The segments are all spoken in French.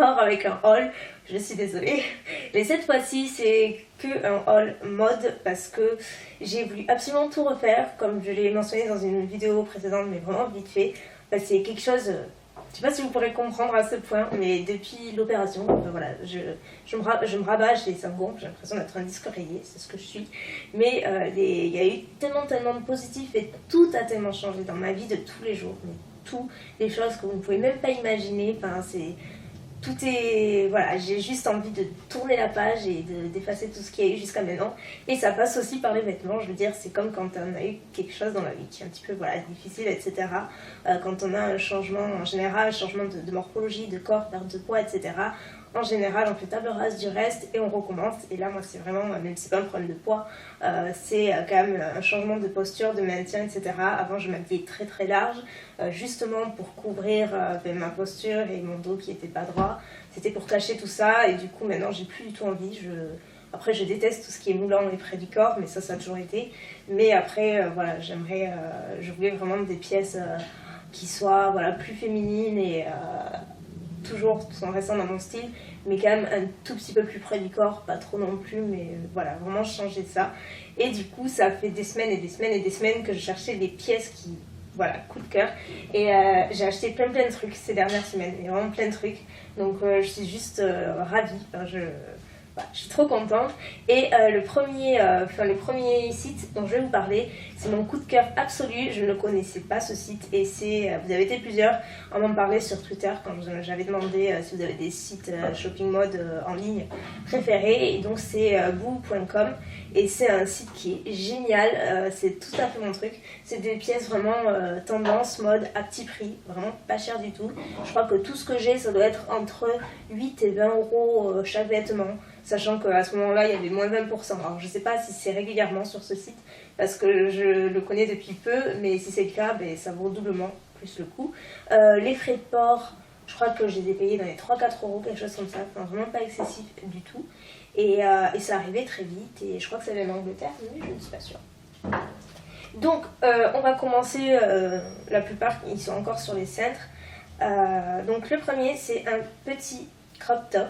encore avec un haul, je suis désolée. Mais cette fois-ci c'est que un haul mode parce que j'ai voulu absolument tout refaire, comme je l'ai mentionné dans une vidéo précédente, mais vraiment vite fait. C'est quelque chose, je sais pas si vous pourrez comprendre à ce point, mais depuis l'opération, voilà, je me rabâche les seins, j'ai l'impression d'être un disque rayé, c'est ce que je suis. Mais il y a eu tellement de positifs et tout a tellement changé dans ma vie de tous les jours. Mais tout, les choses que vous ne pouvez même pas imaginer, enfin c'est... Tout est... Voilà, j'ai juste envie de tourner la page et d'effacer tout ce qu'il y a eu jusqu'à maintenant. Et ça passe aussi par les vêtements, je veux dire, c'est comme quand on a eu quelque chose dans la vie qui est un petit peu voilà, difficile, etc. Quand on a un changement, en général, un changement de morphologie, de corps, perte de poids, etc. En général, on fait table rase du reste et on recommence. Et là, moi, c'est vraiment, même si c'est pas un problème de poids, c'est quand même un changement de posture, de maintien, etc. Avant, je m'habillais très large, justement pour couvrir ma posture et mon dos qui était pas droit. C'était pour cacher tout ça. Et du coup, maintenant, j'ai plus du tout envie. Après, je déteste tout ce qui est moulant et près du corps, mais ça a toujours été. Mais après, voilà, je voulais vraiment des pièces qui soient voilà, plus féminines et toujours tout en restant dans mon style, mais quand même un tout petit peu plus près du corps, pas trop non plus, mais voilà, vraiment changer ça. Et du coup, ça fait des semaines que je cherchais des pièces qui, voilà, coup de cœur. Et j'ai acheté plein de trucs ces dernières semaines, et vraiment plein de trucs. Donc je suis juste ravie, enfin, je suis trop contente. Et le premier site dont je vais vous parler, c'est mon coup de cœur absolu. Je ne connaissais pas ce site et vous avez été plusieurs à m'en parler sur Twitter quand j'avais demandé si vous avez des sites shopping mode en ligne préférés. Et donc c'est boo.com et c'est un site qui est génial. C'est tout à fait mon truc. C'est des pièces vraiment tendance, mode à petit prix, vraiment pas cher du tout. Je crois que tout ce que j'ai, ça doit être entre 8 et 20 euros chaque vêtement. Sachant qu'à ce moment-là, il y avait moins 20%. Alors, je ne sais pas si c'est régulièrement sur ce site, parce que je le connais depuis peu, mais si c'est le cas, ben, ça vaut doublement plus le coup. Les frais de port, je crois que je les ai payés dans les 3-4 euros, quelque chose comme ça. Enfin, vraiment pas excessif du tout. Et ça arrivait très vite, et je crois que ça vient d'Angleterre, mais je ne suis pas sûre. Donc, on va commencer, la plupart, ils sont encore sur les cintres. Donc, le premier, c'est un petit crop top.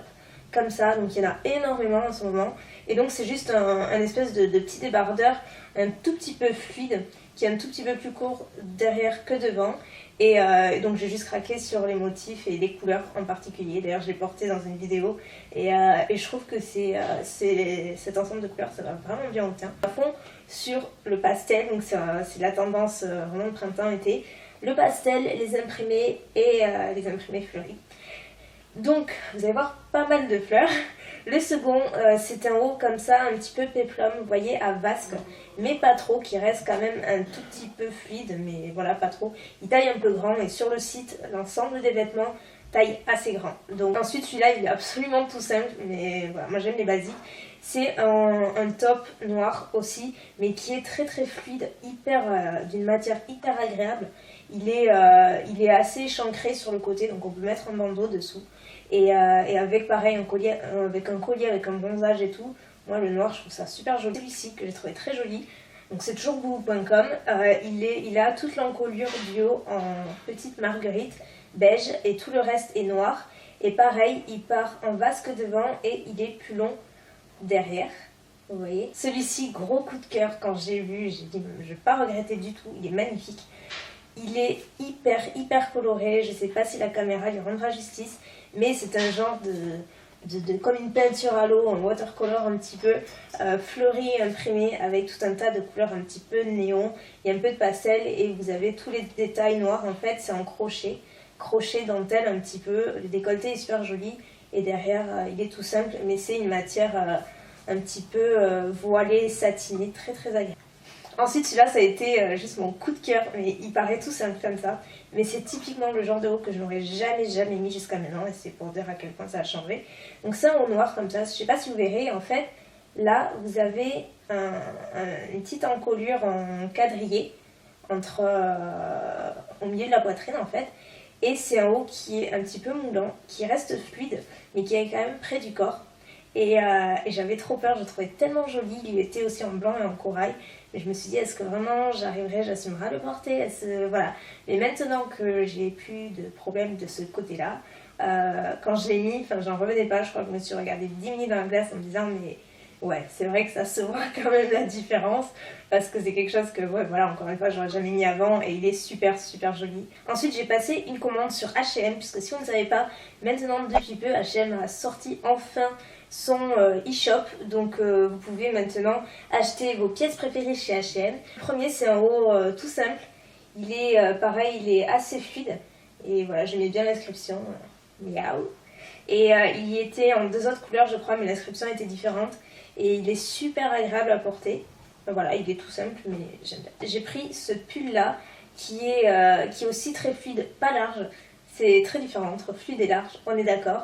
Comme ça, donc il y en a énormément en ce moment et donc c'est juste un espèce de petit débardeur un tout petit peu fluide qui est un tout petit peu plus court derrière que devant et donc j'ai juste craqué sur les motifs et les couleurs en particulier. D'ailleurs je l'ai porté dans une vidéo et je trouve que cet ensemble de couleurs ça va vraiment bien au teint. À fond sur le pastel, donc c'est la tendance vraiment printemps-été, le pastel, les imprimés et les imprimés fleuris. Donc, vous allez voir pas mal de fleurs. Le second, c'est un haut comme ça, un petit peu péplum, vous voyez, à vasque, mais pas trop, qui reste quand même un tout petit peu fluide, mais voilà, pas trop. Il taille un peu grand, et sur le site, l'ensemble des vêtements taille assez grand. Donc ensuite, celui-là, il est absolument tout simple, mais voilà, moi j'aime les basiques. C'est un top noir aussi, mais qui est très fluide, d'une matière hyper agréable. Il est assez échancré sur le côté, donc on peut mettre un bandeau dessous. Et avec pareil un collier avec un bronzage et tout. Moi le noir je trouve ça super joli. Celui-ci que j'ai trouvé très joli. Donc c'est toujours boo.com. Il a toute l'encolure du haut en petite marguerite beige et tout le reste est noir. Et pareil il part en vasque devant et il est plus long derrière. Vous voyez. Celui-ci gros coup de cœur quand j'ai vu. J'ai dit je vais pas regretter du tout. Il est magnifique. Il est hyper coloré. Je sais pas si la caméra lui rendra justice. Mais c'est un genre comme une peinture à l'eau, un watercolor un petit peu fleuri, imprimé, avec tout un tas de couleurs un petit peu néon. Il y a un peu de pastel et vous avez tous les détails noirs. En fait, c'est en crochet dentelle un petit peu. Le décolleté est super joli et derrière, il est tout simple, mais c'est une matière un petit peu voilée, satinée, très agréable. Ensuite, celui-là, ça a été juste mon coup de cœur, mais il paraît tout simple comme ça. Mais c'est typiquement le genre de haut que je n'aurais jamais mis jusqu'à maintenant, et c'est pour dire à quel point ça a changé. Donc c'est un haut noir comme ça, je ne sais pas si vous verrez, en fait, là, vous avez une petite encolure en quadrillé, au milieu de la poitrine, en fait. Et c'est un haut qui est un petit peu moulant, qui reste fluide, mais qui est quand même près du corps. Et j'avais trop peur, je le trouvais tellement joli, il était aussi en blanc et en corail. Mais je me suis dit, est-ce que vraiment j'assumerai à le porter voilà. Mais maintenant que j'ai plus de problème de ce côté-là, Quand je l'ai mis, j'en revenais pas, je crois que je me suis regardée 10 minutes dans la glace en me disant mais ouais, c'est vrai que ça se voit quand même la différence parce que c'est quelque chose que, ouais, voilà, encore une fois, j'aurais jamais mis avant et il est super super joli. Ensuite, j'ai passé une commande sur H&M puisque si vous ne savez pas, maintenant depuis peu, H&M a sorti enfin son e-shop, donc vous pouvez maintenant acheter vos pièces préférées chez H&M. Le premier, c'est un haut tout simple, il est pareil, il est assez fluide et voilà, j'aimais bien l'inscription, miaou. Et il y était en 2 autres couleurs je crois, mais l'inscription était différente. Et il est super agréable à porter. Voilà, il est tout simple, mais j'aime bien. J'ai pris ce pull là, qui est aussi très fluide, pas large. C'est très différent entre fluide et large, on est d'accord.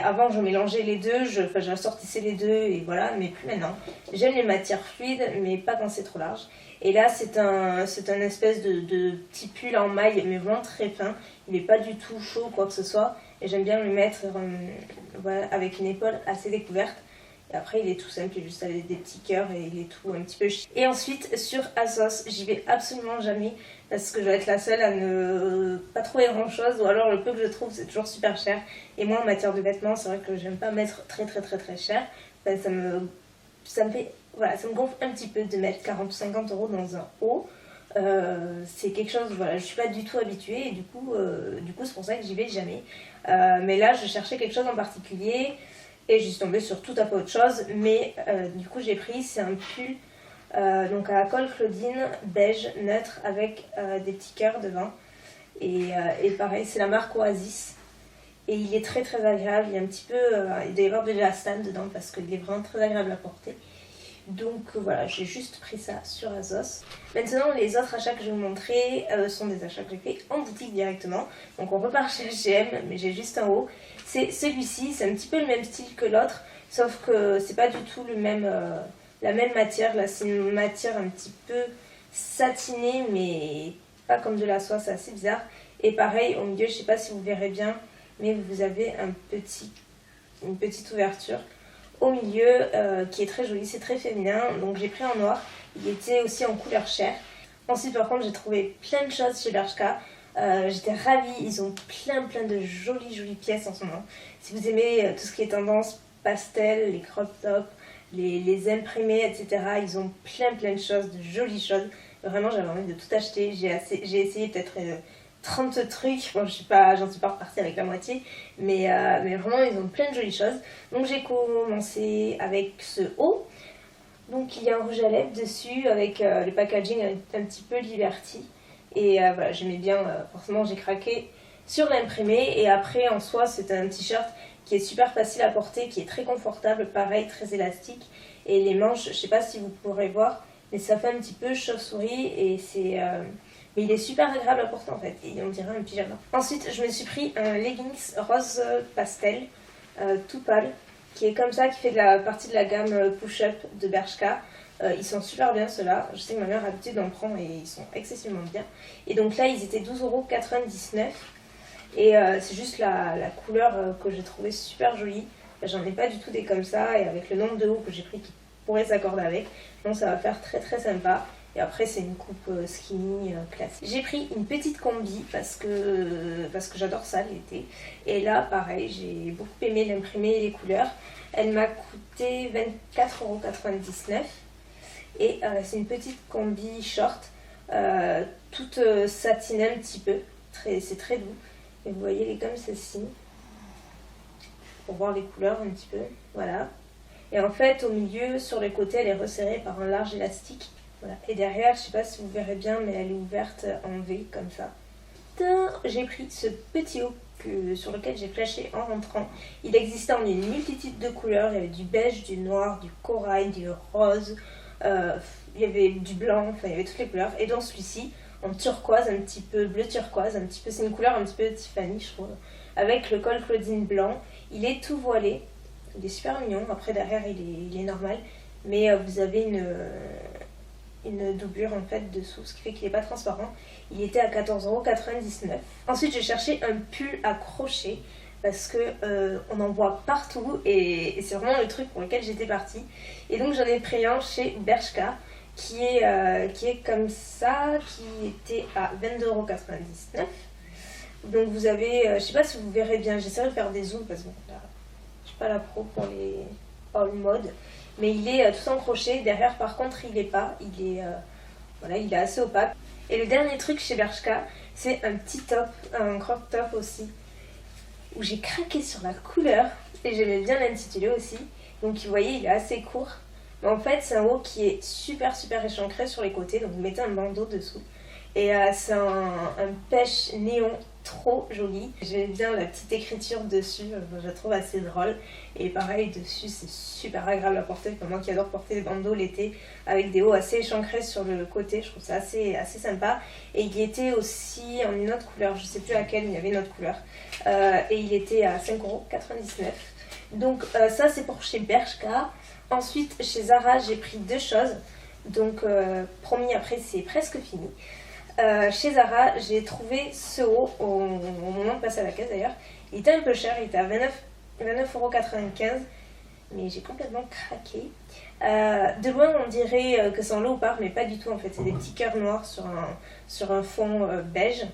Avant je mélangeais les deux, j'assortissais les deux et voilà, mais plus maintenant. J'aime les matières fluides, mais pas quand c'est trop large. Et là c'est un espèce de petit pull en maille, mais vraiment très fin. Il n'est pas du tout chaud ou quoi que ce soit. Et j'aime bien le mettre voilà, avec une épaule assez découverte. Et après il est tout simple, il est juste avec des petits cœurs et il est tout un petit peu chic. Et ensuite sur ASOS, j'y vais absolument jamais parce que je vais être la seule à ne pas trouver grand chose, ou alors le peu que je trouve c'est toujours super cher. Et moi en matière de vêtements, c'est vrai que j'aime pas mettre très cher. Ça me fait, voilà, ça me gonfle un petit peu de mettre 40 ou 50 € dans un haut. C'est quelque chose, voilà, je suis pas du tout habituée et du coup c'est pour ça que j'y vais jamais. Mais là je cherchais quelque chose en particulier et je suis tombée sur tout à fait autre chose, mais du coup j'ai pris, c'est un pull donc à la colle Claudine beige neutre avec des petits cœurs devant et pareil c'est la marque Oasis et il est très très agréable, il y a un petit peu il doit y avoir de l'élastane dedans parce qu'il est vraiment très agréable à porter. Donc voilà, j'ai juste pris ça sur ASOS. Maintenant, les autres achats que je vais vous montrer sont des achats que j'ai fait en boutique directement. Donc on repart chez H&M, mais j'ai juste un haut. C'est celui-ci, c'est un petit peu le même style que l'autre, sauf que c'est pas du tout le même, la même matière. Là, c'est une matière un petit peu satinée, mais pas comme de la soie, c'est assez bizarre. Et pareil, au milieu, je sais pas si vous verrez bien, mais vous avez une petite ouverture au milieu qui est très joli, c'est très féminin, donc j'ai pris en noir, il était aussi en couleur chair. Ensuite par contre j'ai trouvé plein de choses chez Bershka, j'étais ravie, ils ont plein de jolies pièces en ce moment. Si vous aimez tout ce qui est tendance pastel, les crop tops, les imprimés, etc., ils ont plein de choses, de jolies choses. Vraiment j'avais envie de tout acheter, j'ai essayé peut-être 30 trucs, bon j'en suis pas repartie avec la moitié, mais vraiment ils ont plein de jolies choses. Donc j'ai commencé avec ce haut, donc il y a un rouge à lèvres dessus avec le packaging un petit peu Liberty, et voilà j'aimais bien, forcément j'ai craqué sur l'imprimé, et après en soi c'est un t-shirt qui est super facile à porter, qui est très confortable, pareil très élastique, et les manches, je sais pas si vous pourrez voir, mais ça fait un petit peu chauve-souris, et c'est... mais il est super agréable à porter en fait, et on dirait un pyjama. Ensuite, je me suis pris un leggings rose pastel, tout pâle, qui est comme ça, qui fait de la partie de la gamme push-up de Bershka. Ils sont super bien ceux-là, je sais que ma mère a l'habitude d'en prendre et ils sont excessivement bien. Et donc là, ils étaient 12,99 €. Et c'est juste la couleur que j'ai trouvé super jolie. J'en ai pas du tout des comme ça, et avec le nombre de hauts que j'ai pris qui pourraient s'accorder avec, donc ça va faire très sympa. Et après c'est une coupe skinny classique. J'ai pris une petite combi parce que j'adore ça l'été. Et là pareil, j'ai beaucoup aimé l'imprimer et les couleurs. Elle m'a coûté 24,99 €. Et c'est une petite combi short, toute satinée un petit peu. C'est très doux. Et vous voyez, elle est comme celle-ci. Pour voir les couleurs un petit peu. Voilà. Et en fait, au milieu, sur les côtés, elle est resserrée par un large élastique. Voilà. Et derrière, je sais pas si vous verrez bien, mais elle est ouverte en V comme ça. J'ai pris ce petit haut sur lequel j'ai flashé en rentrant. Il existait en une multitude de couleurs. Il y avait du beige, du noir, du corail, du rose. Il y avait du blanc, enfin il y avait toutes les couleurs. Et dans celui-ci, en turquoise, un petit peu bleu turquoise, un petit peu, c'est une couleur un petit peu Tiffany, je trouve. Avec le col Claudine blanc. Il est tout voilé. Il est super mignon. Après derrière, il est normal. Mais vous avez une doublure en fait dessous, ce qui fait qu'il n'est pas transparent. Il était à 14,99 €. Ensuite j'ai cherché un pull à crochet parce que on en voit partout et c'est vraiment le truc pour lequel j'étais partie. Et donc j'en ai pris un chez Bershka qui est comme ça, qui était à 22,99 €. Donc vous avez, je sais pas si vous verrez bien, j'essaierai de faire des zooms parce que bon, là, je suis pas la pro pour les all mode. Mais il est tout en crochet, derrière par contre il est pas, voilà, il est assez opaque. Et le dernier truc chez Bershka, c'est un petit top, un crop top aussi, où j'ai craqué sur la couleur et j'aimais bien l'intitulé aussi. Donc vous voyez, il est assez court. Mais en fait, c'est un haut qui est super échancré sur les côtés, donc vous mettez un bandeau dessous. Et c'est un pêche néon trop joli. J'aime bien la petite écriture dessus, je la trouve assez drôle. Et pareil, dessus, c'est super agréable à porter. Pour moi qui adore porter des bandeaux l'été avec des hauts assez échancrés sur le côté, je trouve ça assez sympa. Et il était aussi en une autre couleur, je sais plus laquelle, mais il y avait une autre couleur. Et il était à 5,99 €. Donc ça, c'est pour chez Bershka. Ensuite, chez Zara, j'ai pris deux choses. Donc, promis, après, c'est presque fini. Chez Zara, j'ai trouvé ce haut au moment de passer à la caisse d'ailleurs. Il était un peu cher, il était à 29,95 €, mais j'ai complètement craqué. De loin, on dirait que c'est en léopard, mais pas du tout en fait. C'est des petits cœurs noirs sur un fond beige.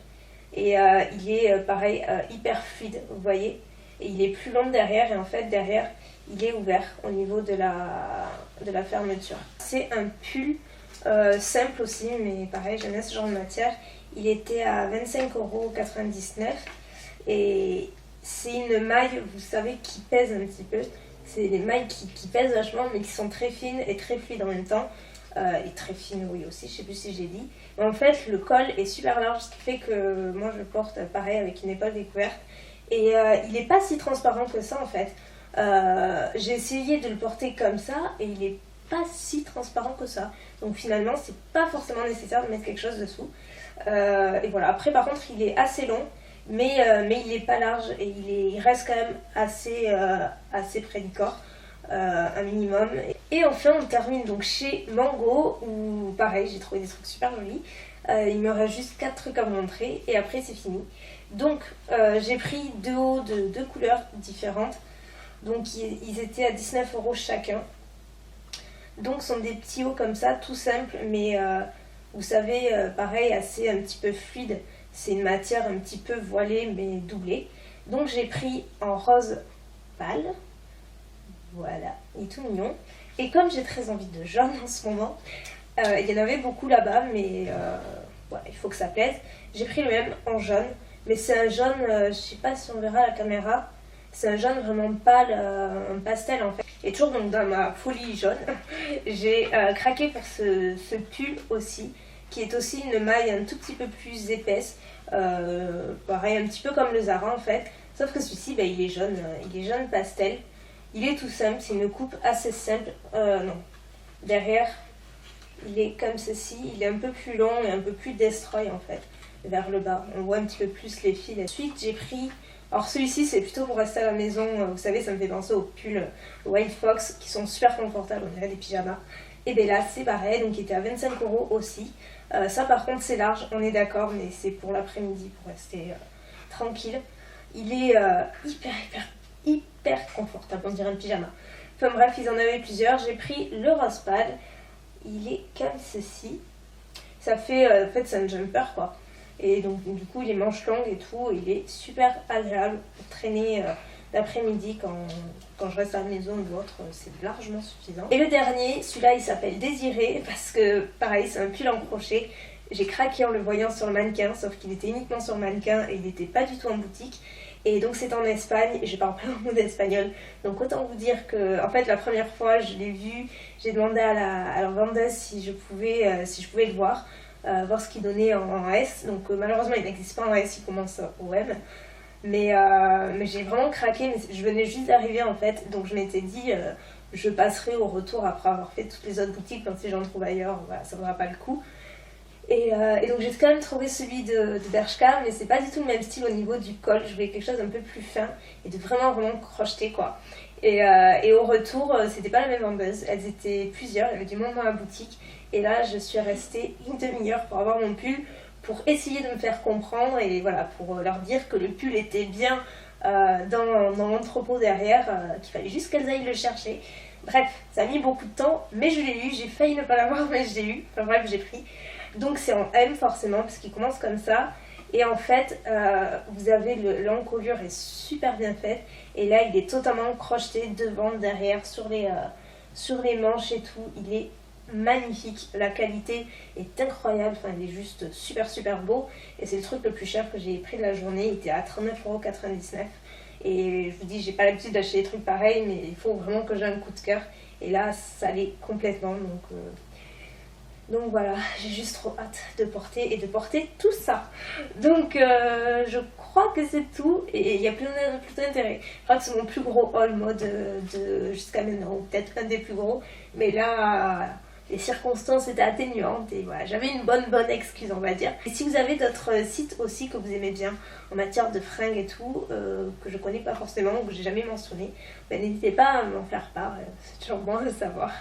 Et il est pareil, hyper fluide, vous voyez. Et il est plus long derrière, et en fait, derrière, il est ouvert au niveau de la fermeture. C'est un pull. Simple aussi, mais pareil, j'aime bien ce genre de matière. Il était à 25,99 € et c'est une maille, vous savez, qui pèse un petit peu. C'est des mailles qui pèsent vachement, mais qui sont très fines et très fluides en même temps. Et très fines, oui, aussi, je sais plus si j'ai dit. Mais en fait, le col est super large, ce qui fait que moi je le porte pareil avec une épaule découverte. Et il n'est pas si transparent que ça en fait. J'ai essayé de le porter comme ça et il est pas si transparent que ça, donc finalement c'est pas forcément nécessaire de mettre quelque chose dessous. Et voilà, après par contre il est assez long, mais il est pas large et il reste quand même assez près du corps, un minimum. Et enfin on termine donc chez Mango, où pareil j'ai trouvé des trucs super jolis. Il me reste juste 4 trucs à vous montrer et après c'est fini. Donc j'ai pris deux hauts de deux couleurs différentes, donc ils étaient à 19 € chacun. Donc ce sont des petits hauts comme ça, tout simples, mais vous savez, pareil, assez un petit peu fluide. C'est une matière un petit peu voilée, mais doublée. Donc j'ai pris en rose pâle. Voilà, il est tout mignon. Et comme j'ai très envie de jaune en ce moment, il y en avait beaucoup là-bas, mais voilà, il faut que ça plaise. J'ai pris le même en jaune, mais c'est un jaune, je sais pas si on verra à la caméra, c'est un jaune vraiment pâle, un pastel en fait. Et toujours donc dans ma folie jaune, j'ai craqué pour ce pull aussi, qui est aussi une maille un tout petit peu plus épaisse. Pareil, un petit peu comme le Zara en fait. Sauf que celui-ci, bah, il est jaune pastel. Il est tout simple, c'est une coupe assez simple. Non, derrière, il est comme ceci. Il est un peu plus long et un peu plus destroy en fait, vers le bas. On voit un petit peu plus les fils. Ensuite, j'ai pris... Alors celui-ci c'est plutôt pour rester à la maison, vous savez ça me fait penser aux pulls White Fox qui sont super confortables, on dirait des pyjamas. Et bien là c'est pareil, donc il était à 25 € aussi. Ça par contre c'est large, on est d'accord, mais c'est pour l'après-midi, pour rester tranquille. Il est hyper confortable, on dirait un pyjama. Enfin bref, ils en avaient plusieurs, j'ai pris le rose pâle, il est comme ceci. Ça fait, en fait c'est un jumper quoi. Et donc du coup il est manches longues et tout, il est super agréable pour traîner l'après-midi quand je reste à la maison ou autre, c'est largement suffisant. Et le dernier, celui-là il s'appelle Désiré parce que pareil c'est un pull en crochet. J'ai craqué en le voyant sur le mannequin, sauf qu'il était uniquement sur le mannequin et il n'était pas du tout en boutique. Et donc c'est en Espagne, et je parle pas un mot d'espagnol, donc autant vous dire que en fait la première fois je l'ai vu, j'ai demandé à la vendeuse si je pouvais le voir ce qu'il donnait en S. Donc malheureusement il n'existe pas en S, il commence au M. Mais j'ai vraiment craqué, mais je venais juste d'arriver en fait, donc je m'étais dit je passerai au retour après avoir fait toutes les autres boutiques, quand si j'en trouve ailleurs, voilà, ça ne vaudra pas le coup. Et donc j'ai quand même trouvé celui de Bershka, mais c'est pas du tout le même style au niveau du col. Je voulais quelque chose un peu plus fin et de vraiment crocheter quoi. Et au retour, c'était pas la même vendeuse, elles étaient plusieurs, il y avait du monde dans la boutique. Et là, je suis restée une demi-heure pour avoir mon pull, pour essayer de me faire comprendre et voilà, pour leur dire que le pull était bien dans l'entrepôt derrière, qu'il fallait juste qu'elles aillent le chercher. Bref, ça a mis beaucoup de temps, mais je l'ai eu, j'ai failli ne pas l'avoir, mais je l'ai eu. Enfin bref, j'ai pris. Donc c'est en M forcément, parce qu'il commence comme ça. Et en fait, vous avez l'encolure est super bien faite. Et là, il est totalement crocheté devant, derrière, sur les manches et tout. Il est magnifique. La qualité est incroyable. Enfin, il est juste super super beau. Et c'est le truc le plus cher que j'ai pris de la journée. Il était à 39,99 €. Et je vous dis, j'ai pas l'habitude d'acheter des trucs pareils, mais il faut vraiment que j'ai un coup de cœur. Et là, ça l'est complètement. Donc voilà, j'ai juste trop hâte de porter tout ça. Donc je crois que c'est tout et il y a plus d'intérêt. Je crois que c'est mon plus gros haul mode jusqu'à maintenant, ou peut-être un des plus gros. Mais là, les circonstances étaient atténuantes et voilà, j'avais une bonne excuse, on va dire. Et si vous avez d'autres sites aussi que vous aimez bien en matière de fringues et tout, que je connais pas forcément, que j'ai jamais mentionné, ben, n'hésitez pas à m'en faire part, c'est toujours bon de savoir.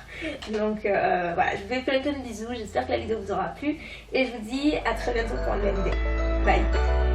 Donc voilà, je vous fais plein de bisous, j'espère que la vidéo vous aura plu et je vous dis à très bientôt pour une nouvelle vidéo. Bye!